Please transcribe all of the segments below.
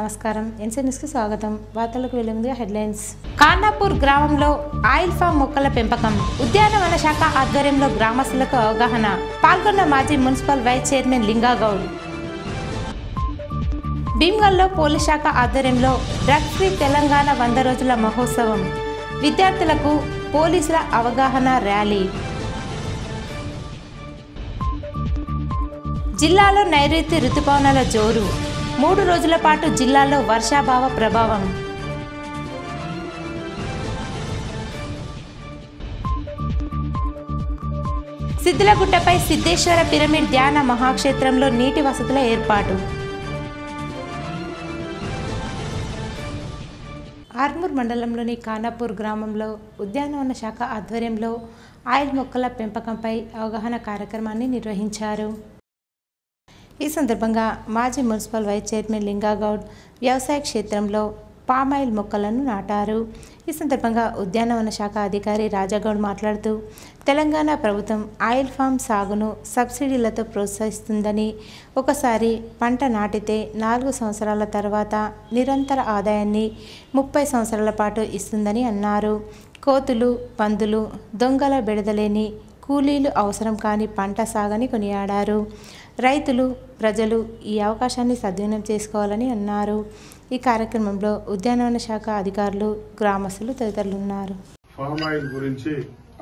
నమస్కారం. ఎన్సీ న్యూస్కి స్వాగతం. వార్తలకు వెళ్లే ముందుగా హెడ్లైన్స్. ఖానాపూర్ గ్రామంలో ఆయిల్ ఫామ్ మొక్కల పెంపకం, ఉద్యానవన శాఖ ఆధ్వర్యంలో గ్రామస్తులకు అవగాహన. పాల్గొన్న మాజీ మున్సిపల్ వైస్ చైర్మన్ లింగాగౌడ్. భీమ్గల్లో పోలీస్ శాఖ ఆధ్వర్యంలో డ్రగ్ ఫ్రీ తెలంగాణ 100 రోజుల మహోత్సవం, విద్యార్థులకు పోలీసుల అవగాహన ర్యాలీ. జిల్లాలో నైరుతి రుతుపవనాల జోరు, 3 రోజుల పాటు జిల్లాలో వర్షాభావ ప్రభావం. సిద్దిలగుట్టపై సిద్ధేశ్వర పిరమిడ్ ధ్యాన మహాక్షేత్రంలో నీటి వసతుల ఏర్పాటు. ఆర్మూర్ మండలంలోని ఖానాపూర్ గ్రామంలో ఉద్యానవన శాఖ ఆధ్వర్యంలో ఆయిల్ మొక్కల పెంపకంపై అవగాహన కార్యక్రమాన్ని నిర్వహించారు. ఈ సందర్భంగా మాజీ మున్సిపల్ వైస్ చైర్మన్ లింగాగౌడ్ వ్యవసాయ క్షేత్రంలో పామాయిల్ మొక్కలను నాటారు. ఈ సందర్భంగా ఉద్యానవన శాఖ అధికారి రాజాగౌడ్ మాట్లాడుతూ, తెలంగాణ ప్రభుత్వం ఆయిల్ ఫామ్ సాగును సబ్సిడీలతో ప్రోత్సహిస్తుందని, ఒకసారి పంట నాటితే 4 సంవత్సరాల తర్వాత నిరంతర ఆదాయాన్ని 30 సంవత్సరాల పాటు ఇస్తుందని అన్నారు. కోతులు, పందులు, దొంగల బెడదలేని, కూలీలు అవసరం కాని పంట సాగని కొనియాడారు. రైతులు, ప్రజలు ఈ అవకాశాన్ని సద్వినియోగం చేసుకోవాలని అన్నారు. ఈ కార్యక్రమంలో ఉద్యానవన శాఖ అధికారులు, గ్రామస్తులు తదితరులు ఉన్నారు. ఫామ్ ఆయిల్ గురించి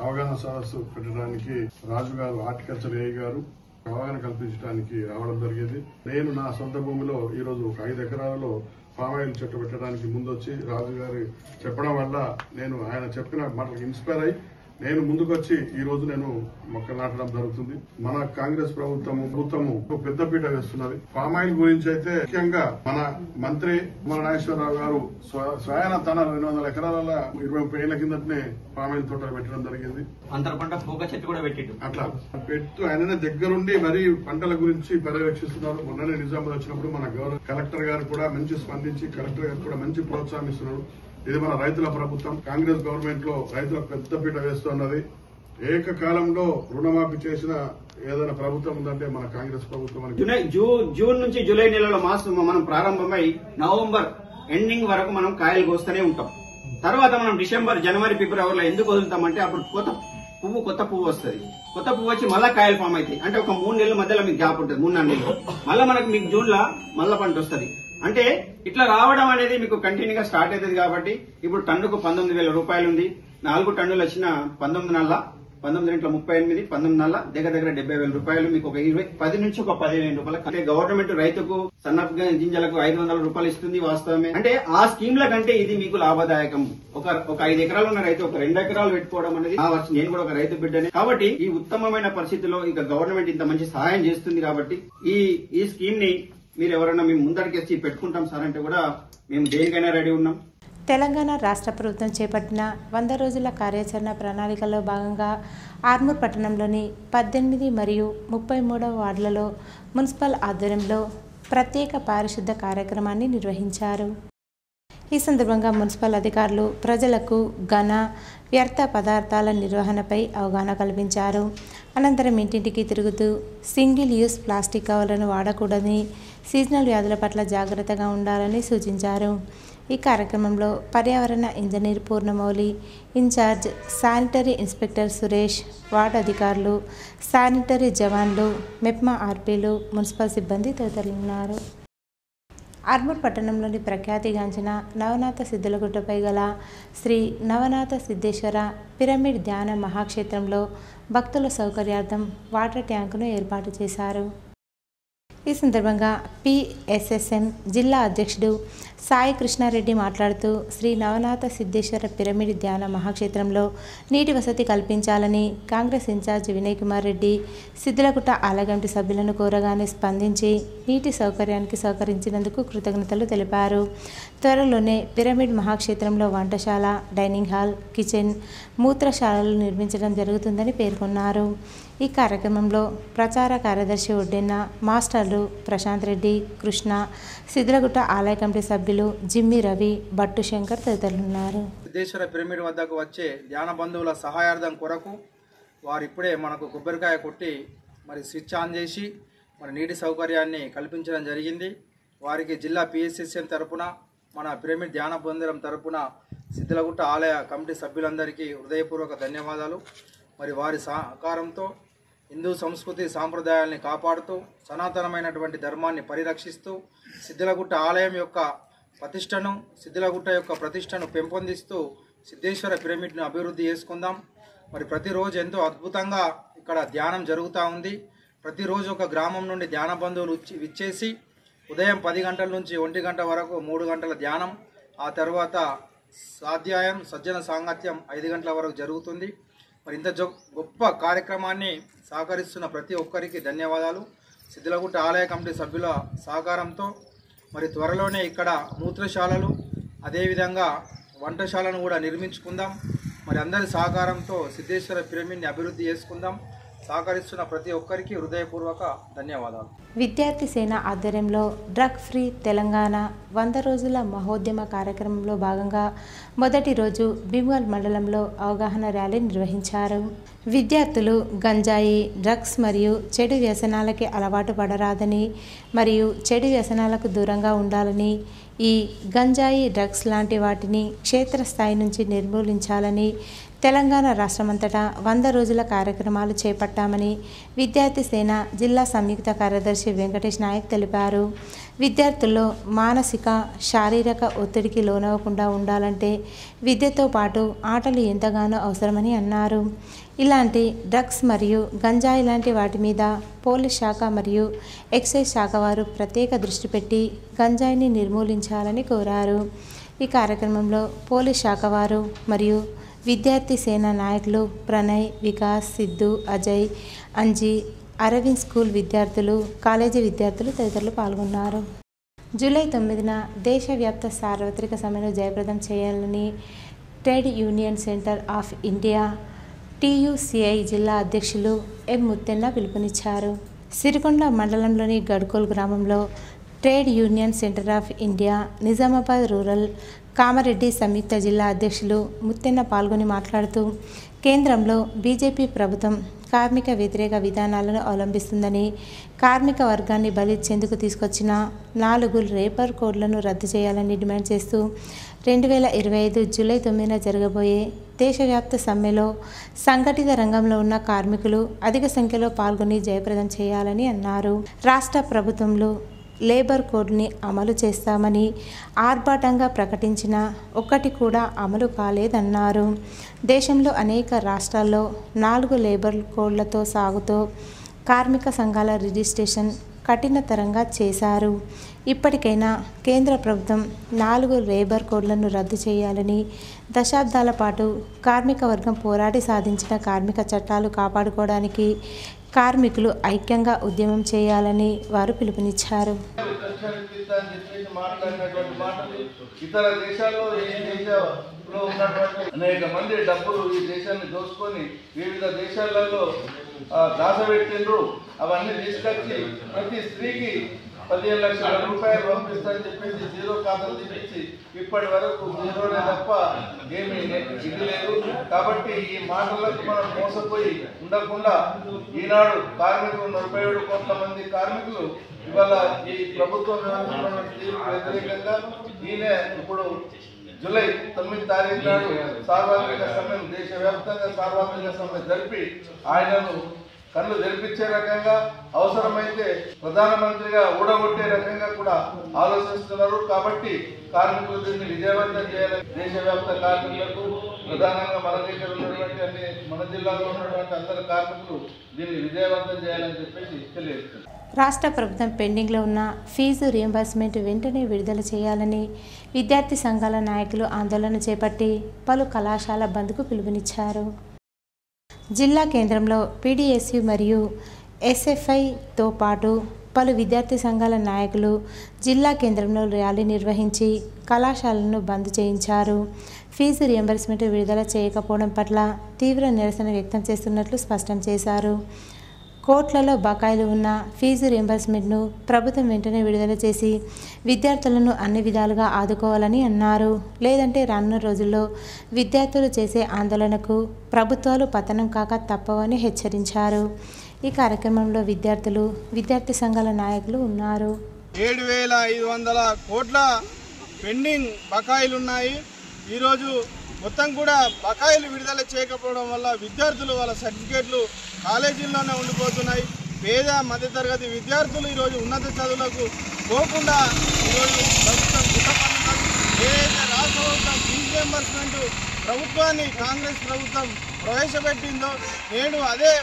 అవగాహన సదస్సు పెట్టడానికి రాజు గారు, హార్టికల్చర్ ఏఐ గారు అవగాహన కల్పించడానికి రావడం జరిగింది. నేను నా సొంత భూమిలో ఈ రోజు ఒక 5 ఎకరాలలో ఫామ్ ఆయిల్ చెట్టు పెట్టడానికి ముందొచ్చి రాజు గారు చెప్పడం వల్ల నేను ఆయన చెప్పిన మాటలకు ఇన్స్పైర్ అయ్యి నేను ముందుకొచ్చి ఈ రోజు నేను మొక్కలు నాటడం జరుగుతుంది. మన కాంగ్రెస్ ప్రభుత్వము పెద్దపీట వేస్తున్నది. ఫామ్ ఆయిల్ గురించి అయితే ముఖ్యంగా మన మంత్రి నాగేశ్వరరావు గారు స్వయాన తన 200 ఎకరాల 20-30 ఏళ్ల కిందటనే ఫామ్ ఆయిల్ తోటలు పెట్టడం జరిగింది. అంతర పంట పోక చెట్టు కూడా పెట్టిండు. అట్లా పెట్టు ఆయన దగ్గరుండి మరి పంటల గురించి పర్యవేక్షిస్తున్నారు. మొన్ననే నిజామాబాద్ వచ్చినప్పుడు మన కలెక్టర్ గారు కూడా మంచి స్పందించి, కలెక్టర్ గారు కూడా మంచి ప్రోత్సాహం ఇస్తున్నారు. ఇది మన రైతుల ప్రభుత్వం. కాంగ్రెస్ గవర్నమెంట్ లో రైతులకు పెద్దపీట వేస్తున్నది. ఏకకాలంలో రుణమాఫీ చేసిన ఏదైనా ప్రభుత్వం ఉందంటే మన కాంగ్రెస్ ప్రభుత్వం. జూన్ నుంచి జూలై నెలలో మాసం మనం ప్రారంభమై నవంబర్ ఎండింగ్ వరకు మనం కాయలు కోస్తూనే ఉంటాం. తర్వాత మనం డిసెంబర్, జనవరి, ఫిబ్రవరిలో ఎందుకు వదులుతామంటే అప్పుడు కొత్త పువ్వు వస్తుంది. కొత్త పువ్వు వచ్చి మళ్ళా కాయలు ఫామ్ అవుతాయి. అంటే ఒక 3 నెలల మధ్యలో మీకు గ్యాప్ ఉంటుంది, 3-4 నెలలు. మళ్ళీ మనకు మీకు జూన్ లో మళ్ళా పంట వస్తుంది. అంటే ఇట్లా రావడం అనేది మీకు కంటిన్యూగా స్టార్ట్ అవుతుంది. కాబట్టి ఇప్పుడు టన్నుకు 19,000 రూపాయలు ఉంది. 4 టన్నులు వచ్చిన 19,38, 19 దగ్గర 70,000 రూపాయలు మీకు ఒక 10 నుంచి ఒక 15,000 రూపాయలు. అంటే గవర్నమెంట్ రైతుకు సన్నపు గింజలకు 500 రూపాయలు ఇస్తుంది, వాస్తవమే. అంటే ఆ స్కీమ్ల కంటే ఇది మీకు లాభదాయకం. ఒక 5 ఎకరాలు ఉన్న రైతు ఒక 2 ఎకరాలు పెట్టుకోవడం అనేది, నేను కూడా ఒక రైతు బిడ్డనే కాబట్టి ఈ ఉత్తమమైన పరిస్థితిలో ఇక గవర్నమెంట్ ఇంత మంచి సహాయం చేస్తుంది. కాబట్టి ఈ స్కీమ్ ని మీరు ఎవరైనా మేము ముందడికేసి పెట్టుకుంటాం సార్ అంటే కూడా మేము దేనికైనా రెడీ ఉన్నాం. తెలంగాణ రాష్ట్ర ప్రభుత్వం చేపట్టిన 100 రోజుల కార్యాచరణ ప్రణాళికలో భాగంగా ఆర్మూర్ పట్టణంలోని 18 మరియు 33వ వార్డులలో మున్సిపల్ ఆధ్వర్యంలో ప్రత్యేక పారిశుద్ధ కార్యక్రమాన్ని నిర్వహించారు. ఈ సందర్భంగా మున్సిపల్ అధికారులు ప్రజలకు ఘన, వ్యర్థ పదార్థాల నిర్వహణపై అవగాహన కల్పించారు. అనంతరం ఇంటింటికి తిరుగుతూ సింగిల్ యూస్ ప్లాస్టిక్ కవర్లను వాడకూడదని, సీజనల్ వ్యాధుల పట్ల జాగ్రత్తగా ఉండాలని సూచించారు. ఈ కార్యక్రమంలో పర్యావరణ engineer Purnamouli, in-charge sanitary inspector Suresh, ward అధికారులు, శానిటరీ జవాన్లు, మెప్మా ఆర్పీలు, మున్సిపల్ సిబ్బంది తదితరులు ఉన్నారు. ఆర్మూర్ పట్టణంలోని ప్రఖ్యాతిగాంచిన నవనాథ సిద్ధులగుట్టపై గల శ్రీ నవనాథ సిద్ధేశ్వర పిరమిడ్ ధ్యాన మహాక్షేత్రంలో భక్తుల సౌకర్యార్థం వాటర్ ట్యాంకును ఏర్పాటు చేశారు. ఈ సందర్భంగా పిఎస్ఎస్ఎం జిల్లా అధ్యక్షుడు సాయి కృష్ణారెడ్డి మాట్లాడుతూ, శ్రీ నవనాథ సిద్ధేశ్వర పిరమిడ్ ధ్యాన మహాక్షేత్రంలో నీటి వసతి కల్పించాలని కాంగ్రెస్ ఇన్ఛార్జ్ వినయ్ కుమార్ రెడ్డి సిద్దిలగుట్ట ఆలయ కమిటీ సభ్యులను కోరగానే స్పందించి నీటి సౌకర్యానికి సహకరించినందుకు కృతజ్ఞతలు తెలిపారు. త్వరలోనే పిరమిడ్ మహాక్షేత్రంలో వంటశాల, డైనింగ్ హాల్, కిచెన్, మూత్రశాలలు నిర్మించడం జరుగుతుందని పేర్కొన్నారు. ఈ కార్యక్రమంలో ప్రచార కార్యదర్శి ఒడ్డెన్న, మాస్టర్లు ప్రశాంత్ రెడ్డి, కృష్ణ, సిద్దిలగుట్ట ఆలయ కమిటీ సభ్యులు జిమ్మి రవి, బట్టు శంకర్ తదితరులున్నారు. సిద్ధేశ్వర పిరమిడ్ వద్దకు వచ్చే ధ్యాన బంధువుల సహాయార్థం కొరకు వారు ఇప్పుడే మనకు కొబ్బరికాయ కొట్టి మరి స్విచ్ ఆన్ చేసి మరి నీటి సౌకర్యాన్ని కల్పించడం జరిగింది. వారికి జిల్లా PSSM తరపున మన పిరమిడ్ ధ్యాన మందిరం తరపున సిద్ధలగుట్ట ఆలయ కమిటీ సభ్యులందరికీ హృదయపూర్వక ధన్యవాదాలు. మరి వారి సహకారంతో హిందూ సంస్కృతి సాంప్రదాయాల్ని కాపాడుతూ సనాతనమైనటువంటి ధర్మాన్ని పరిరక్షిస్తూ సిద్ధలగుట్ట ఆలయం యొక్క ప్రతిష్టను సిద్ధలగుట్ట యొక్క ప్రతిష్టను పెంపొందిస్తూ సిద్ధేశ్వర పిరమిడ్ను అభివృద్ధి చేసుకుందాం. మరి ప్రతిరోజు ఎంతో అద్భుతంగా ఇక్కడ ధ్యానం జరుగుతూ ఉంది. ప్రతిరోజు ఒక గ్రామం నుండి ధ్యాన బంధువులు విచ్చేసి ఉదయం 10 గంటల నుంచి 1 గంట వరకు 3 గంటల ధ్యానం, ఆ తర్వాత స్వాధ్యాయం సజ్జన సాంగత్యం 5 గంటల వరకు జరుగుతుంది. మరి ఇంత గొప్ప కార్యక్రమాన్ని సహకరిస్తున్న ప్రతి ఒక్కరికి ధన్యవాదాలు. సిద్ధలగుట్ట ఆలయ కమిటీ సభ్యుల సహకారంతో మరి త్వరలోనే ఇక్కడ మూత్రశాలలు అదేవిధంగా వంటశాలను కూడా నిర్మించుకుందాం. మరి అందరి సహకారంతో సిద్ధేశ్వర పిరమిడ్ని అభివృద్ధి చేసుకుందాం. సహకరిస్తున్న ప్రతి ఒక్కరికి హృదయపూర్వక ధన్యవాదాలు. విద్యార్థి సేన ఆధ్వర్యంలో డ్రగ్ ఫ్రీ తెలంగాణ 100 రోజుల మహోద్యమ కార్యక్రమంలో భాగంగా మొదటి రోజు భీమ్గల్ మండలంలో అవగాహన ర్యాలీ నిర్వహించారు. విద్యార్థులు గంజాయి, డ్రగ్స్ మరియు చెడు వ్యసనాలకి అలవాటు పడరాదని మరియు చెడు వ్యసనాలకు దూరంగా ఉండాలని, ఈ గంజాయి, డ్రగ్స్ లాంటి వాటిని క్షేత్రస్థాయి నుంచి నిర్మూలించాలని తెలంగాణ రాష్ట్రమంతటా 100 రోజుల కార్యక్రమాలు చేపట్టామని విద్యార్థి సేన జిల్లా సంయుక్త కార్యదర్శి వెంకటేష్ నాయక్ తెలిపారు. విద్యార్థుల్లో మానసిక, శారీరక ఒత్తిడికి లోనవ్వకుండా ఉండాలంటే విద్యతో పాటు ఆటలు ఎంతగానో అవసరమని అన్నారు. ఇలాంటి డ్రగ్స్ మరియు గంజాయి లాంటి వాటి మీద పోలీస్ శాఖ మరియు ఎక్సైజ్ శాఖ వారు ప్రత్యేక దృష్టి పెట్టి గంజాయిని నిర్మూలించాలని కోరారు. ఈ కార్యక్రమంలో పోలీస్ శాఖ వారు మరియు విద్యార్థి సేన నాయకులు ప్రణయ్, వికాస్, సిద్ధు, అజయ్, అంజీ, అరవింద్ స్కూల్ విద్యార్థులు, కాలేజీ విద్యార్థులు తదితరులు పాల్గొన్నారు. జూలై 9న దేశవ్యాప్త సార్వత్రిక సమ్మెను జయప్రదం చేయాలని trade union centre of India TUCI జిల్లా అధ్యక్షులు ఎం ముత్తెన్న పిలుపునిచ్చారు. సిరికొండ మండలంలోని గడ్కోల్ గ్రామంలో trade union centre of India Nizamabad rural Kamareddy సంయుక్త జిల్లా అధ్యక్షులు ముత్తెన్న పాల్గొని మాట్లాడుతూ కేంద్రంలో బీజేపీ ప్రభుత్వం కార్మిక వ్యతిరేక విధానాలను అవలంబిస్తుందని, కార్మిక వర్గాన్ని బలిచ్చేందుకు తీసుకొచ్చిన 4 లేబర్ కోడ్లను రద్దు చేయాలని డిమాండ్ చేస్తూ 2025 జూలై 9న జరగబోయే దేశవ్యాప్త సమ్మెలో సంఘటిత రంగంలో ఉన్న కార్మికులు అధిక సంఖ్యలో పాల్గొని జయప్రదం చేయాలని అన్నారు. రాష్ట్ర ప్రభుత్వంలో లేబర్ కోడ్ని అమలు చేస్తామని ఆర్భాటంగా ప్రకటించిన ఒక్కటి కూడా అమలు కాలేదన్నారు. దేశంలో అనేక రాష్ట్రాల్లో 4 లేబర్ కోడ్లతో సాగుతూ కార్మిక సంఘాల రిజిస్ట్రేషన్ కఠినతరంగా చేశారు. ఇప్పటికైనా కేంద్ర ప్రభుత్వం 4 లేబర్ కోడ్లను రద్దు చేయాలని, దశాబ్దాల పాటు కార్మిక వర్గం పోరాడి సాధించిన కార్మిక చట్టాలు కాపాడుకోవడానికి కార్మికులు ఐక్యంగా ఉద్యమం చేయాలని వారు పిలుపునిచ్చారు. ఇతర దేశాల్లో ఈ దేశంలో ఉన్నటువంటి అనేక మంది డబ్బులు ఈ దేశాన్ని దోచుకొని వివిధ దేశాలలో దాచబెట్టిండ్రు. అవన్నీ తీసుకొచ్చి ప్రతి స్త్రీకి 15 లక్షల రూపాయలు పంపిస్తారని చెప్పేసి జీరో ఖాతాలు తీపించి ఇప్పటి వరకు జీరోనే తప్ప ఏమీ ఇది లేదు. కాబట్టి ఈ మాటలకు మనం మోసపోయి ఉండకుండా ఈనాడు కార్మికులు 47 కోట్ల మంది కార్మికులు ఇవాళ ఈ ప్రభుత్వం వ్యతిరేకంగా ఈయన ఇప్పుడు జూలై 9 తారీఖు నాడు సార్వత్రిక సమ్మె, దేశవ్యాప్తంగా సార్వత్రిక సమ్మె జరిపి ఆయనను కళ్ళు తెరిపించే రకంగా, అవసరమైతే ప్రధానమంత్రిగా ఊడగొట్టే రకంగా కూడా ఆలోచిస్తున్నారు. కాబట్టి కార్మికులు దీన్ని విజయవంతం చేయాలని దేశవ్యాప్త కార్మికులకు, ప్రధానంగా మన దగ్గర ఉన్నటువంటి మన జిల్లాలో ఉన్నటువంటి అందరు కార్మికులు దీన్ని విజయవంతం చేయాలని చెప్పేసి తెలియజేస్తున్నారు. రాష్ట్ర ప్రభుత్వం పెండింగ్లో ఉన్న ఫీజు రియంబర్స్మెంట్ వెంటనే విడుదల చేయాలని విద్యార్థి సంఘాల నాయకులు ఆందోళన చేపట్టి పలు కళాశాల బంద్కు పిలుపునిచ్చారు. జిల్లా కేంద్రంలో PDSU మరియు SFIతో పాటు పలు విద్యార్థి సంఘాల నాయకులు జిల్లా కేంద్రంలో ర్యాలీ నిర్వహించి కళాశాలను బంద్ చేయించారు. ఫీజు రియంబర్స్మెంట్ విడుదల చేయకపోవడం పట్ల తీవ్ర నిరసన వ్యక్తం చేస్తున్నట్లు స్పష్టం చేశారు. కోట్లలో బకాయిలు ఉన్న ఫీజు రియంబర్స్మెంట్ను ప్రభుత్వం వెంటనే విడుదల చేసి విద్యార్థులను అన్ని విధాలుగా ఆదుకోవాలని అన్నారు. లేదంటే రానున్న రోజుల్లో విద్యార్థులు చేసే ఆందోళనకు ప్రభుత్వాలు పతనం కాక తప్పవని హెచ్చరించారు. ఈ కార్యక్రమంలో విద్యార్థులు, విద్యార్థి సంఘాల నాయకులు ఉన్నారు. 7,500 కోట్ల పెండింగ్ బకాయిలు ఉన్నాయి. ఈరోజు మొత్తం కూడా బకాయిలు విడుదల చేయకపోవడం వల్ల విద్యార్థులు వాళ్ళ సర్టిఫికేట్లు కాలేజీల్లోనే ఉండిపోతున్నాయి. పేద మధ్యతరగతి విద్యార్థులు ఈరోజు ఉన్నత చదువులకు పోకుండా ఈరోజు ప్రభుత్వం గుట్టపడుతున్నారు. ఏదైతే రాష్ట్ర ప్రభుత్వం ఫీజు రియంబర్స్మెంట్ ప్రభుత్వాన్ని కాంగ్రెస్ ప్రభుత్వం ప్రవేశపెట్టిందో నేడు అదే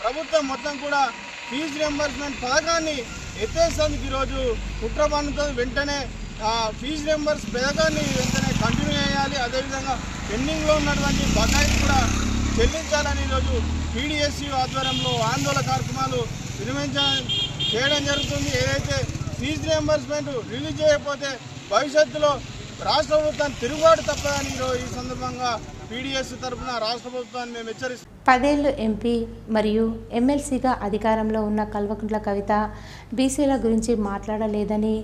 ప్రభుత్వం మొత్తం కూడా ఫీజు రియంబర్స్మెంట్ పథకాన్ని ఎత్తేసేందుకు ఈరోజు కుట్ర పన్నుతుంది. వెంటనే ఫీజు రియంబర్స్ పథకాన్ని వెంటనే కంటిన్యూ చేయాలి. అదేవిధంగా పెండింగ్లో ఉన్నటువంటి బకాయిలు కూడా చెల్లించాలని ఈరోజు పీడీఎస్యూ ఆధ్వర్యంలో ఆందోళన కార్యక్రమాలు చేయడం జరుగుతుంది. ఏదైతే ఫీజు రియంబర్స్మెంట్ రిలీజ్ చేయకపోతే భవిష్యత్తులో రాష్ట్ర ప్రభుత్వాన్ని తిరుగుబాటు తప్పదని ఈ సందర్భంగా పీడీఎస్ తరఫున రాష్ట్ర ప్రభుత్వాన్ని మేము హెచ్చరిస్తాం. 10 ఏళ్లు ఎంపీ మరియు ఎమ్మెల్సీగా అధికారంలో ఉన్న కల్వకుంట్ల కవిత బీసీల గురించి మాట్లాడలేదని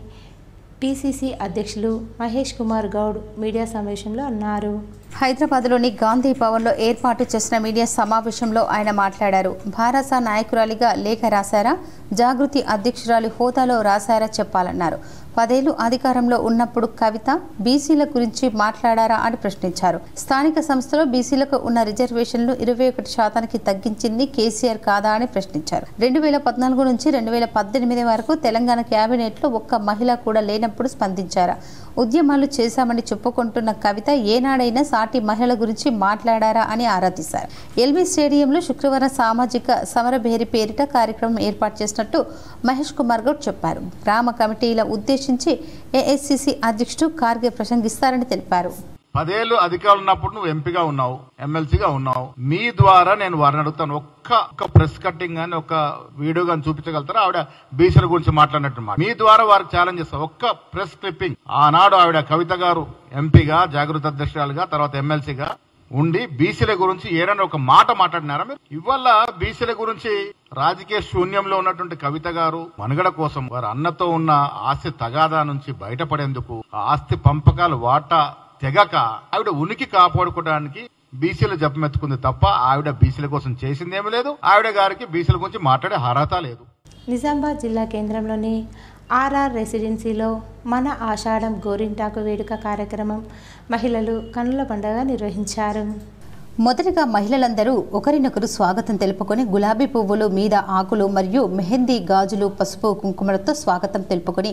పీసీసీ అధ్యక్షులు మహేష్ కుమార్ గౌడ్ మీడియా సమావేశంలో అన్నారు. హైదరాబాద్లోని గాంధీ భవన్లో ఏర్పాటు చేసిన మీడియా సమావేశంలో ఆయన మాట్లాడారు. భారత నాయకురాలిగా లేఖ రాశారా, జాగృతి అధ్యక్షురాలి హోదాలో రాశారా చెప్పాలన్నారు. 10 ఏళ్లు అధికారంలో ఉన్నప్పుడు కవిత బీసీల గురించి మాట్లాడారా అని ప్రశ్నించారు. స్థానిక సంస్థలో బీసీలకు ఉన్న రిజర్వేషన్లు 21% తగ్గించింది కేసీఆర్ కాదా అని ప్రశ్నించారు. 2014 నుంచి 2018 వరకు తెలంగాణ క్యాబినెట్లో ఒక్క మహిళ కూడా లేనప్పుడు స్పందించారా? ఉద్యమాలు చేశామని చెప్పుకుంటున్న కవిత ఏనాడైనా సాటి మహిళల గురించి మాట్లాడారా అని ఆరా తీశారు. ఎల్బీ స్టేడియంలో శుక్రవారం సామాజిక సమరభేరి పేరిట కార్యక్రమం ఏర్పాటు చేసినట్టు మహేష్ కుమార్ గౌడ్ చెప్పారు. గ్రామ కమిటీల ఉద్దేశించి ఏఐసిసి అధ్యక్షుడు ఖార్గే ప్రసంగిస్తారని తెలిపారు. 10 ఏళ్లు అధికారులు ఉన్నప్పుడు నువ్వు ఎంపీగా ఉన్నావు, ఎమ్మెల్సీగా ఉన్నావు. మీ ద్వారా నేను వారిని అడుగుతాను, ఒక్క ప్రెస్ కట్టింగ్ గాని ఒక వీడియో గాని చూపించగలుగుతారా? ఆవిడ బీసీల గురించి మాట్లాడినట్టు మీ ద్వారా వారికి ఛాలెంజ్ చేస్తా. ఒక్క ప్రెస్ క్లిప్పింగ్ ఆనాడు ఆవిడ కవిత గారు ఎంపీగా, జాగృతి అధ్యక్షురాలుగా, తర్వాత ఎమ్మెల్సీగా ఉండి బీసీల గురించి ఏదైనా ఒక మాట మాట్లాడినారా మీరు? ఇవాళ బీసీల గురించి రాజకీయ శూన్యంలో ఉన్నటువంటి కవిత గారు మనుగడ కోసం వారి అన్నతో ఉన్న ఆస్తి తగాదా నుంచి బయటపడేందుకు ఆస్తి పంపకాలు వాటా తెగక ఆవిడ ఉనికి కాపాడుకోవడానికి బీసీలు జపమెత్తుకుంది తప్ప ఆవిడ బీసీల కోసం చేసిందేమీ లేదు. ఆవిడ గారికి బీసీల గురించి మాట్లాడే అర్హత లేదు. నిజామాబాద్ జిల్లా కేంద్రంలోని ఆర్ఆర్ రెసిడెన్సీలో మన ఆషాఢం గోరింటాకు వేడుక కార్యక్రమం మహిళలు కన్నుల పండుగ నిర్వహించారు. మొదటగా మహిళలందరూ ఒకరినొకరు స్వాగతం తెలుపుకొని గులాబీ పువ్వులు మీద ఆకులు మరియు మెహందీ గాజులు పసుపు కుంకుమలతో స్వాగతం తెలుపుకొని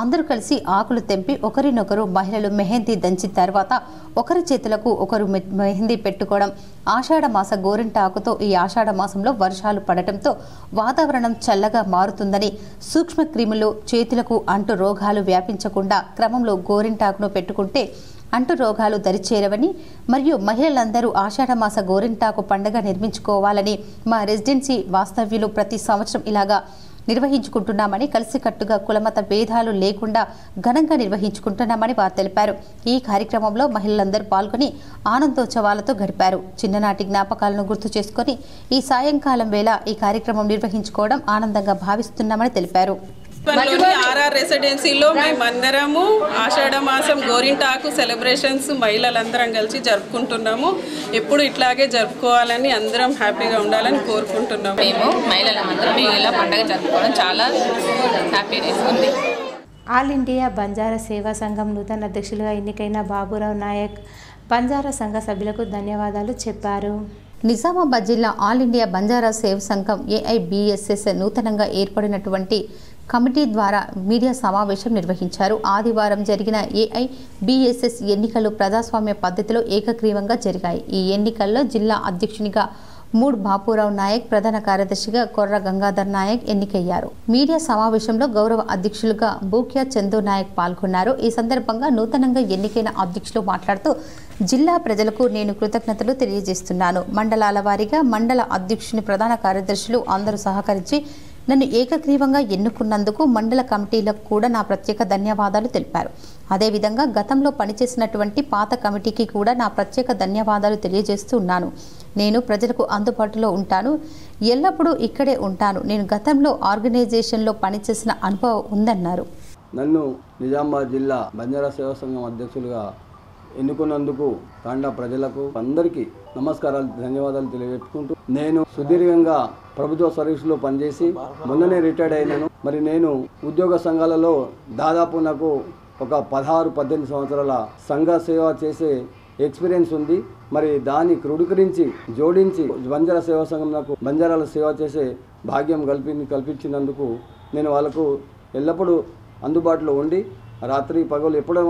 అందరూ కలిసి ఆకులు తెంపి ఒకరినొకరు మహిళలు మెహందీ దంచిన తర్వాత ఒకరి చేతులకు ఒకరు మెహందీ పెట్టుకోవడం. ఆషాఢ మాస గోరింటాకుతో ఈ ఆషాఢ మాసంలో వర్షాలు పడటంతో వాతావరణం చల్లగా మారుతుందని, సూక్ష్మ క్రిములు చేతులకు అంటు రోగాలు వ్యాపించకుండా క్రమంలో గోరింటాకును పెట్టుకుంటే అంటు రోగాలు దరిచేరవని మరియు మహిళలందరూ ఆషాఢమాస గోరింటాకు పండుగ నిర్మించుకోవాలని మా రెసిడెన్సీ వాస్తవ్యులు ప్రతి సంవత్సరం ఇలాగా నిర్వహించుకుంటున్నామని, కలిసికట్టుగా కులమత భేదాలు లేకుండా ఘనంగా నిర్వహించుకుంటున్నామని వారు తెలిపారు. ఈ కార్యక్రమంలో మహిళలందరూ పాల్గొని ఆనందోత్సవాలతో గడిపారు. చిన్ననాటి జ్ఞాపకాలను గుర్తు చేసుకుని ఈ సాయంకాలం వేళ ఈ కార్యక్రమం నిర్వహించుకోవడం ఆనందంగా భావిస్తున్నామని తెలిపారు. ఆర్ఆర్ రెసిడెన్సీలో మేమందరము ఆషాఢ మాసం గోరింటాకు సెలబ్రేషన్స్ మహిళలందరం కలిసి జరుపుకుంటున్నాము. ఎప్పుడు ఇట్లాగే జరుపుకోవాలని, అందరం హ్యాపీగా ఉండాలని కోరుకుంటున్నాము. మేము మహిళలందరం ఇలా పండుగ జరుపుకోవడం చాలా హ్యాపీనెస్ ఉంది. ఆల్ ఇండియా బంజారా సేవా సంఘం నూతన అధ్యక్షులుగా ఎన్నికైన బాబురావు నాయక్ బంజారా సంఘ సభ్యులకు ధన్యవాదాలు చెప్పారు. నిజామాబాద్ జిల్లా ఆల్ ఇండియా బంజారా సేవా సంఘం ఏఐబిఎస్ఎస్ నూతనంగా ఏర్పడినటువంటి కమిటీ ద్వారా మీడియా సమావేశం నిర్వహించారు. ఆదివారం జరిగిన ఏఐబిఎస్ఎస్ ఎన్నికలు ప్రజాస్వామ్య పద్ధతిలో ఏకగ్రీవంగా జరిగాయి. ఈ ఎన్నికల్లో జిల్లా అధ్యక్షునిగా మూడ్ బాపురావు నాయక్, ప్రధాన కార్యదర్శిగా కొర్ర గంగాధర్ నాయక్ ఎన్నికయ్యారు. మీడియా సమావేశంలో గౌరవ అధ్యక్షులుగా బూక్యా చందు నాయక్ పాల్గొన్నారు. ఈ సందర్భంగా నూతనంగా ఎన్నికైన అధ్యక్షులు మాట్లాడుతూ జిల్లా ప్రజలకు నేను కృతజ్ఞతలు తెలియజేస్తున్నాను. మండలాల వారీగా మండల అధ్యక్షుని, ప్రధాన కార్యదర్శులు అందరూ సహకరించి నన్ను ఏకగ్రీవంగా ఎన్నుకున్నందుకు మండల కమిటీలకు కూడా నా ప్రత్యేక ధన్యవాదాలు తెలిపారు. అదేవిధంగా గతంలో పనిచేసినటువంటి పాత కమిటీకి కూడా నా ప్రత్యేక ధన్యవాదాలు తెలియజేస్తూ ఉన్నాను. నేను ప్రజలకు అందుబాటులో ఉంటాను, ఎల్లప్పుడూ ఇక్కడే ఉంటాను. నేను గతంలో ఆర్గనైజేషన్లో పనిచేసిన అనుభవం ఉందన్నారు. నన్ను నిజామాబాద్ జిల్లా బంజారా సేవా సంఘం అధ్యక్షులుగా ఎన్నుకున్నందుకు తాండా ప్రజలకు అందరికీ నమస్కారాలు, ధన్యవాదాలు తెలియజేసుకుంటూ, నేను సుదీర్ఘంగా ప్రభుత్వ సర్వీసులో పనిచేసి మొన్ననే రిటైర్డ్ అయినాను. మరి నేను ఉద్యోగ సంఘాలలో దాదాపు నాకు ఒక 16-18 సంవత్సరాల సంఘ సేవ చేసే ఎక్స్పీరియన్స్ ఉంది. మరి దాన్ని క్రోడీకరించి జోడించి బంజారా సేవా సంఘం నాకు బంజారాల సేవ చేసే భాగ్యం కల్పించినందుకు నేను వాళ్ళకు ఎల్లప్పుడూ అందుబాటులో ఉండి రాత్రి పగలు ఎప్పుడూ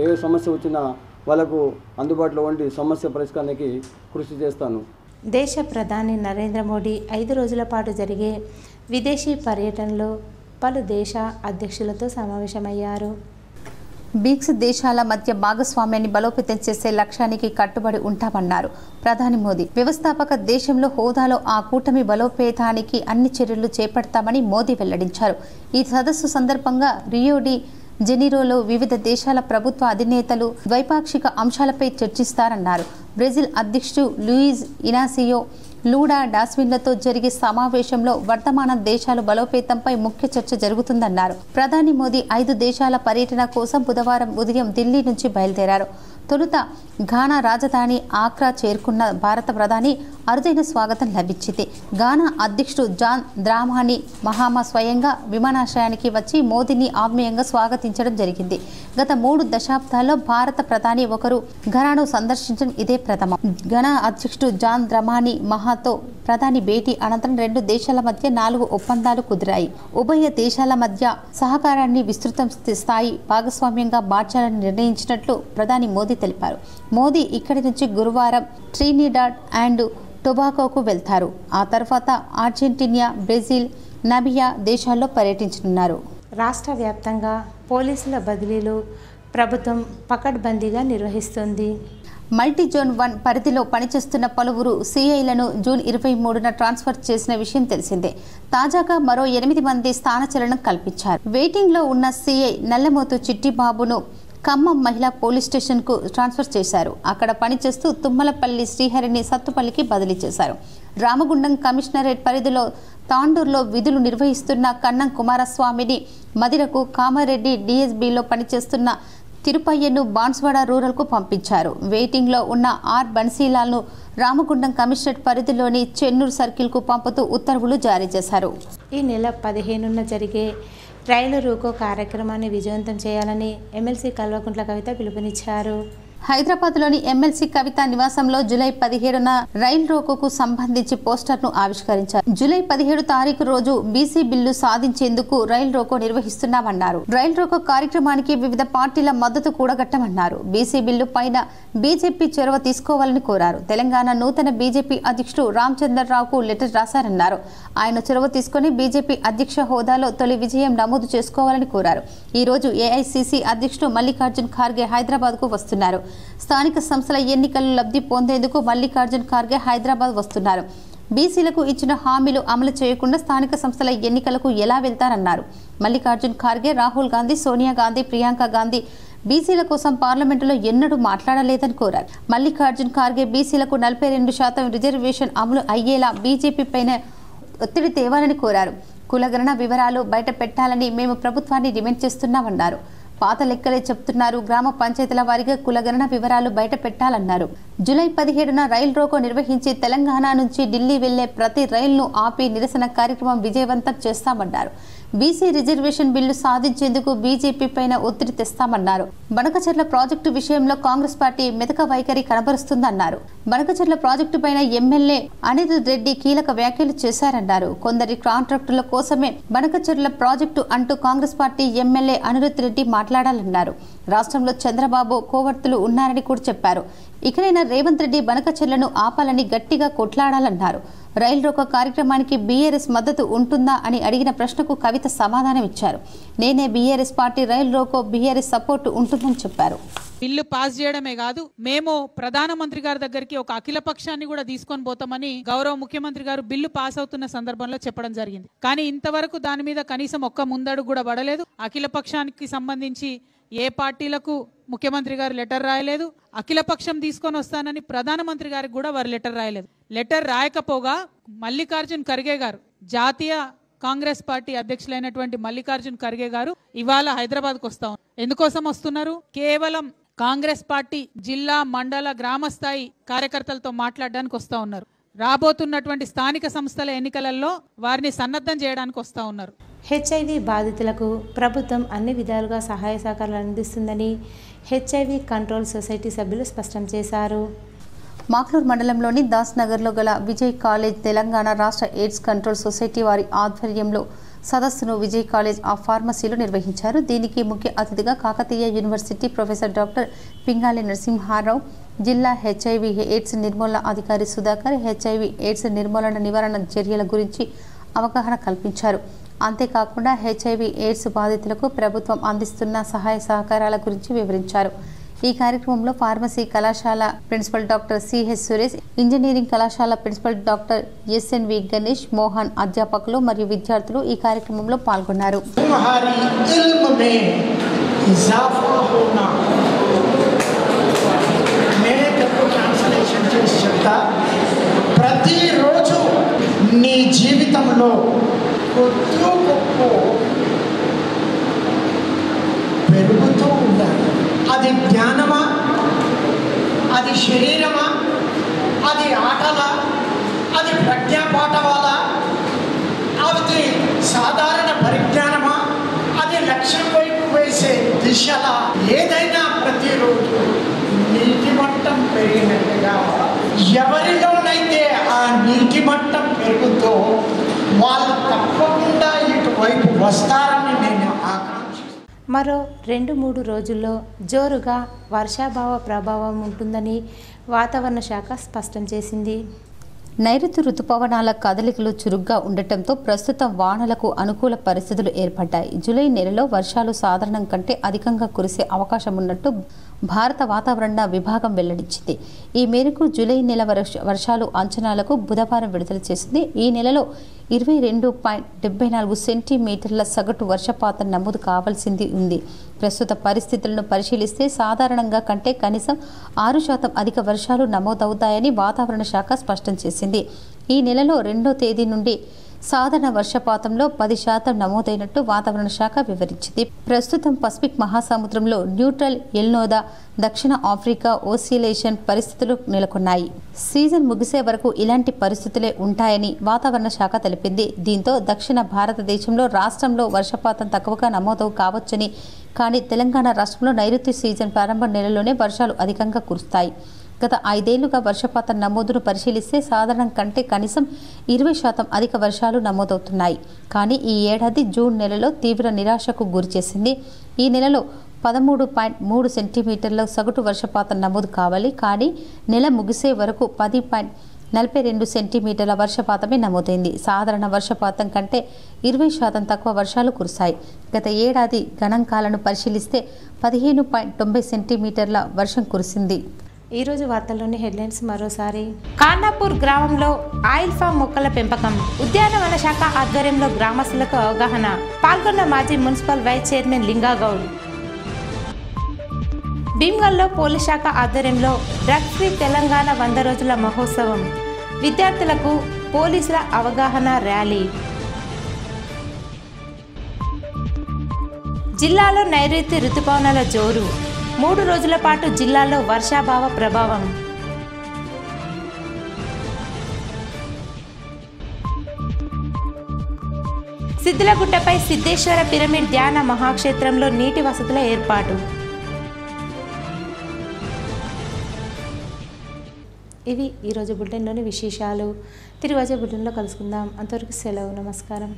ఏ సమస్య వచ్చినా వాళ్ళకు అందుబాటులో ఉండి సమస్య పరిష్కారానికి కృషి చేస్తాను. దేశ ప్రధాని నరేంద్ర మోడీ 5 రోజుల పాటు జరిగే విదేశీ పర్యటనలో పలు దేశ అధ్యక్షులతో సమావేశమయ్యారు. బ్రిక్స్ దేశాల మధ్య భాగస్వామ్యాన్ని బలోపేతం చేసే లక్ష్యానికి కట్టుబడి ఉంటామన్నారు ప్రధాని మోదీ. వ్యవస్థాపక దేశంలో హోదాలో ఆ కూటమి బలోపేతానికి అన్ని చర్యలు చేపడతామని మోదీ వెల్లడించారు. ఈ సదస్సు సందర్భంగా రియో డి జెనీరోలో వివిధ దేశాల ప్రభుత్వ అధినేతలు ద్వైపాక్షిక అంశాలపై చర్చిస్తారన్నారు. బ్రెజిల్ అధ్యక్షుడు లూయిజ్ ఇనాసియో లూడా డాస్విన్లతో జరిగే సమావేశంలో వర్తమాన దేశాల బలోపేతంపై ముఖ్య చర్చ జరుగుతుందన్నారు. ప్రధాని మోదీ 5 దేశాల పర్యటన కోసం బుధవారం ఉదయం ఢిల్లీ నుంచి బయలుదేరారు. తొలుత ఘానా రాజధాని ఆక్రా చేరుకున్న భారత ప్రధాని అరుదైన స్వాగతం లభించింది. ఘానా అధ్యక్షుడు జాన్ ద్రామాని మహామా స్వయంగా విమానాశ్రయానికి వచ్చి మోదీని ఆత్మీయంగా స్వాగతించడం జరిగింది. గత 3 దశాబ్దాల్లో భారత ప్రధాని ఒకరు ఘనాను సందర్శించడం ఇదే ప్రథమం. ఘనా అధ్యక్షుడు జాన్ ద్రామాని మహాతో ప్రధాని భేటీ అనంతరం 2 దేశాల మధ్య 4 ఒప్పందాలు కుదిరాయి. ఉభయ దేశాల మధ్య సహకారాన్ని విస్తృత స్థాయి భాగస్వామ్యంగా మార్చాలని నిర్ణయించినట్లు ప్రధాని మోదీ తెలిపారు. మోదీ ఇక్కడి నుంచి గురువారం ట్రినిడాడ్ అండ్ టొబాకోకు వెళ్తారు. ఆ తర్వాత అర్జెంటీనా, బ్రెజిల్, నమిబియా దేశాల్లో పర్యటించనున్నారు. రాష్ట్ర వ్యాప్తంగా పోలీసుల బదిలీలు ప్రభుత్వం పకడ్బందీగా నిర్వహిస్తుంది. మల్టీ జోన్ 1 పరిధిలో పనిచేస్తున్న పలువురు సిఐలను జూన్ 23న ట్రాన్స్ఫర్ చేసిన విషయం తెలిసిందే. తాజాగా మరో 8 మంది స్థానచలనం కల్పించారు. వెయిటింగ్లో ఉన్న సిఐ నల్లమోతు చిట్టిబాబును ఖమ్మం మహిళా పోలీస్ స్టేషన్కు ట్రాన్స్ఫర్ చేశారు. అక్కడ పనిచేస్తూ తుమ్మలపల్లి శ్రీహరిని సత్తుపల్లికి బదిలీ చేశారు. రామగుండం కమిషనరేట్ పరిధిలో తాండూరులో విధులు నిర్వహిస్తున్న కన్నం కుమారస్వామిని మదిరకు, కామారెడ్డి డిఎస్బీలో పనిచేస్తున్న తిరుపయ్యను బాన్స్వాడ రూరల్కు పంపించారు. వెయిటింగ్లో ఉన్న ఆర్ బన్సీలాల్ను రామగుండం కమిషనరేట్ పరిధిలోని చెన్నూరు సర్కిల్కు పంపుతూ ఉత్తర్వులు జారీ చేశారు. ఈ నెల 15న జరిగే రైలు రోకో కార్యక్రమాన్ని విజయవంతం చేయాలని ఎమ్మెల్సీ కల్వకుంట్ల కవిత పిలుపునిచ్చారు. హైదరాబాద్లోని ఎమ్మెల్సీ కవిత నివాసంలో జూలై 17న రైలు రోకోకు సంబంధించి పోస్టర్ను ఆవిష్కరించారు. జూలై 17 తారీఖు రోజు బీసీ బిల్లు సాధించేందుకు రైలు రోకో నిర్వహిస్తున్నామన్నారు. రైలు రోకో కార్యక్రమానికి వివిధ పార్టీల మద్దతు కూడగట్టమన్నారు. బీసీ బిల్లు పైన బీజేపీ చొరవ తీసుకోవాలని కోరారు. తెలంగాణ నూతన బీజేపీ అధ్యక్షుడు రామచంద్రరావుకు లెటర్ రాశారన్నారు. ఆయన చొరవ తీసుకుని బీజేపీ అధ్యక్ష హోదాలో తొలి విజయం నమోదు చేసుకోవాలని కోరారు. ఈ రోజు ఏఐసీసీ అధ్యక్షుడు మల్లికార్జున్ ఖార్గే హైదరాబాద్కు వస్తున్నారు. స్థానిక సంస్థల ఎన్నికల్లో లబ్ధి పొందేందుకు మల్లికార్జున్ ఖార్గే హైదరాబాద్ వస్తున్నారు. బీసీలకు ఇచ్చిన హామీలు అమలు చేయకుండా స్థానిక సంస్థల ఎన్నికలకు ఎలా వెళ్తారన్నారు. మల్లికార్జున్ ఖార్గే, రాహుల్ గాంధీ, సోనియా గాంధీ, ప్రియాంక గాంధీ బీసీల కోసం పార్లమెంటులో ఎన్నడూ మాట్లాడలేదని కోరారు. మల్లికార్జున్ ఖార్గే బీసీలకు 42% రిజర్వేషన్ అమలు అయ్యేలా బీజేపీ పైన ఒత్తిడి తేవాలని కోరారు. కులగణన వివరాలు బయట పెట్టాలని మేము ప్రభుత్వాన్ని డిమాండ్ చేస్తున్నామన్నారు. పాత లెక్కలే చెప్తున్నారు. గ్రామ పంచాయతీల వారీగా కులగణన వివరాలు బయట పెట్టాలన్నారు. జూలై 17న రైలు రోకో నిర్వహించి తెలంగాణ నుంచి ఢిల్లీ వెళ్లే ప్రతి రైలును ఆపి నిరసన కార్యక్రమం విజయవంతం చేస్తామన్నారు. బీసీ రిజర్వేషన్ బిల్లు సాధించేందుకు బీజేపీ పైన ఒత్తిడి తెస్తామన్నారు. బనకచెర్ల ప్రాజెక్టు విషయంలో కాంగ్రెస్ పార్టీ మెతక వైఖరి కనబరుస్తుందన్నారు. బనకచెర్ల ప్రాజెక్టు పైన ఎమ్మెల్యే అనిరుద్ రెడ్డి కీలక వ్యాఖ్యలు చేశారన్నారు. కొందరి కాంట్రాక్టుల కోసమే బనకచెర్ల ప్రాజెక్టు అంటూ కాంగ్రెస్ పార్టీ ఎమ్మెల్యే అనిరుద్ రెడ్డి మాట్లాడాలన్నారు. రాష్ట్రంలో చంద్రబాబు కోవర్తులు ఉన్నారని కూడా చెప్పారు. ఇకనైనా రేవంత్ రెడ్డి బనకచెర్లను ఆపాలని గట్టిగా కొట్లాడాలన్నారు. రైలు రోకో కార్యక్రమానికి బీఆర్ఎస్ మద్దతు ఉంటుందా అని అడిగిన ప్రశ్నకు కవిత సమాధానం ఇచ్చారు. నేనే బీఆర్ఎస్ పార్టీ, రైలు రోకో బీఆర్ఎస్ సపోర్టు ఉంటుందని చెప్పారు. బిల్లు పాస్ చేయడమే కాదు, మేము ప్రధానమంత్రి గారి దగ్గరికి ఒక అఖిల పక్షాన్ని కూడా తీసుకొని పోతామని గౌరవ ముఖ్యమంత్రి గారు బిల్లు పాస్ అవుతున్న సందర్భంలో చెప్పడం జరిగింది. కానీ ఇంతవరకు దాని మీద కనీసం ఒక్క ముందడుగు కూడా పడలేదు. అఖిల పక్షానికి సంబంధించి ఏ పార్టీలకు ముఖ్యమంత్రి గారు లెటర్ రాయలేదు. అఖిల పక్షం తీసుకొని వస్తానని ప్రధానమంత్రి గారికి కూడా వారు లెటర్ రాయలేదు. లెటర్ రాయకపోగా మల్లికార్జున్ ఖర్గే గారు, జాతీయ కాంగ్రెస్ పార్టీ అధ్యక్షులైనటువంటి మల్లికార్జున్ ఖర్గే గారు ఇవాళ హైదరాబాద్కు వస్తా ఉన్నారు. ఎందుకోసం వస్తున్నారు? కేవలం కాంగ్రెస్ పార్టీ జిల్లా, మండల, గ్రామ స్థాయి కార్యకర్తలతో మాట్లాడడానికి వస్తా ఉన్నారు. రాబోతున్నటువంటి స్థానిక సంస్థల ఎన్నికలలో వారిని సన్నద్ధం చేయడానికి వస్తా ఉన్నారు. హెచ్ఐవి బాధితులకు ప్రభుత్వం అన్ని విధాలుగా సహాయ సహకారాలు అందిస్తుందని హెచ్ఐవి కంట్రోల్ సొసైటీ సభ్యులు స్పష్టం చేశారు. మాక్లూర్ మండలంలోని దాస్ నగర్లో గల విజయ్ కాలేజ్ తెలంగాణ రాష్ట్ర ఎయిడ్స్ కంట్రోల్ సొసైటీ వారి ఆధ్వర్యంలో సదస్సును విజయ్ కాలేజ్ ఆఫ్ ఫార్మసీలో నిర్వహించారు. దీనికి ముఖ్య అతిథిగా Kakatiya university professor doctor Pingali Narasimharao, జిల్లా హెచ్ఐవి ఎయిడ్స్ నిర్మూలన అధికారి సుధాకర్ హెచ్ఐవి ఎయిడ్స్ నిర్మూలన నివారణ చర్యల గురించి అవగాహన కల్పించారు. అంతేకాకుండా హెచ్ఐవి ఎయిడ్స్ బాధితులకు ప్రభుత్వం అందిస్తున్న సహాయ సహకారాల గురించి వివరించారు. ఈ కార్యక్రమంలో ఫార్మసీ కళాశాల principal doctor CH Suresh, engineering కళాశాల principal doctor SNV Ganesh, Mohan అధ్యాపకులు మరియు విద్యార్థులు ఈ కార్యక్రమంలో పాల్గొన్నారు. ప్రతిరోజు నీ జీవితంలో కొద్ది గొప్ప పెరుగుతూ ఉండాలి. అది జ్ఞానమా, అది శరీరమా, అది ఆటలా, అది ప్రజ్ఞాపాఠవాలా, అది సాధారణ పరిజ్ఞానమా, అది లక్ష్యం వైపు వేసే దిశలా, ఏదైనా ప్రతిరోజు నీటి మట్టం పెరిగినట్టుగా ఎవరిలోనైతే ఆ నీటి మట్టం పెరుగుతో వాళ్ళు తప్పకుండా ఇటువైపు వస్తారని నేను ఆకాంక్షిస్తున్నాను. మరో 2-3 రోజుల్లో జోరుగా వర్షాభావ ప్రభావం ఉంటుందని వాతావరణ శాఖ స్పష్టం చేసింది. నైరుతి రుతుపవనాల కదలికలు చురుగ్గా ఉండటంతో ప్రస్తుతం వానలకు అనుకూల పరిస్థితులు ఏర్పడ్డాయి. జూలై నెలలో వర్షాలు సాధారణం కంటే అధికంగా కురిసే అవకాశం ఉన్నట్టు భారత వాతావరణ విభాగం వెల్లడించింది. ఈ మేరకు జూలై నెల వర్షాలు అంచనాలకు బుధవారం విడుదల చేసింది. ఈ నెలలో 22.74 సెంటీమీటర్ల సగటు వర్షపాతం నమోదు కావాల్సింది ఉంది. ప్రస్తుత పరిస్థితులను పరిశీలిస్తే సాధారణంగా కంటే కనీసం 6% అధిక వర్షాలు నమోదవుతాయని వాతావరణ శాఖ స్పష్టం చేసింది. ఈ నెలలో 2వ తేదీ నుండి సాధారణ వర్షపాతంలో 10% నమోదైనట్టు వాతావరణ శాఖ వివరించింది. ప్రస్తుతం పసిఫిక్ మహాసముద్రంలో న్యూట్రల్ ఎల్నోదా దక్షిణ ఆఫ్రికా ఓసిలేషన్ పరిస్థితులు నెలకొన్నాయి. సీజన్ ముగిసే వరకు ఇలాంటి పరిస్థితులే ఉంటాయని వాతావరణ శాఖ తెలిపింది. దీంతో దక్షిణ భారతదేశంలో రాష్ట్రంలో వర్షపాతం తక్కువగా నమోదు కావచ్చని, కానీ తెలంగాణ రాష్ట్రంలో నైరుతి సీజన్ ప్రారంభ నెలలోనే వర్షాలు అధికంగా కురుస్తాయి. గత 5 ఏళ్లుగా వర్షపాతం నమోదును పరిశీలిస్తే సాధారణం కంటే కనీసం 20% అధిక వర్షాలు నమోదవుతున్నాయి. కానీ ఈ ఏడాది జూన్ నెలలో తీవ్ర నిరాశకు గురిచేసింది. ఈ నెలలో 13.3 సెంటీమీటర్ల సగటు వర్షపాతం నమోదు కావాలి. కానీ నెల ముగిసే వరకు 10.42 సెంటీమీటర్ల వర్షపాతమే నమోదైంది. సాధారణ వర్షపాతం కంటే 20% తక్కువ వర్షాలు కురిశాయి. గత ఏడాది గణాంకాలను పరిశీలిస్తే 15.90 సెంటీమీటర్ల వర్షం కురిసింది. ఈరోజు వార్తల్లోని హెడ్లైన్స్ మరోసారి. ఖానాపూర్ గ్రామంలో ఆయిల్ ఫామ్ మొక్కల పెంపకం, ఉద్యానవన శాఖ ఆధ్వర్యంలో గ్రామస్తులకు అవగాహన. పాల్గొన్న మాజీ మున్సిపల్ వైస్ చైర్మన్ లింగాగౌడ్. భీమ్గల్లో పోలీస్ శాఖ ఆధ్వర్యంలో డ్రగ్ ఫ్రీ తెలంగాణ 100 రోజుల మహోత్సవం, విద్యార్థులకు పోలీసుల అవగాహన ర్యాలీ. జిల్లాలో నైరుతి రుతుపవనాల జోరు, 3 రోజుల పాటు జిల్లాలో వర్షాభావ ప్రభావం. సిద్దిలగుట్టపై సిద్ధేశ్వర పిరమిడ్ ధ్యాన మహాక్షేత్రంలో నీటి వసతుల ఏర్పాటు. ఇవి ఈరోజు బులెటిన్లోని విశేషాలు. తిరిగి వచ్చే బులెటిన్లో కలుసుకుందాం. అంతవరకు సెలవు. నమస్కారం.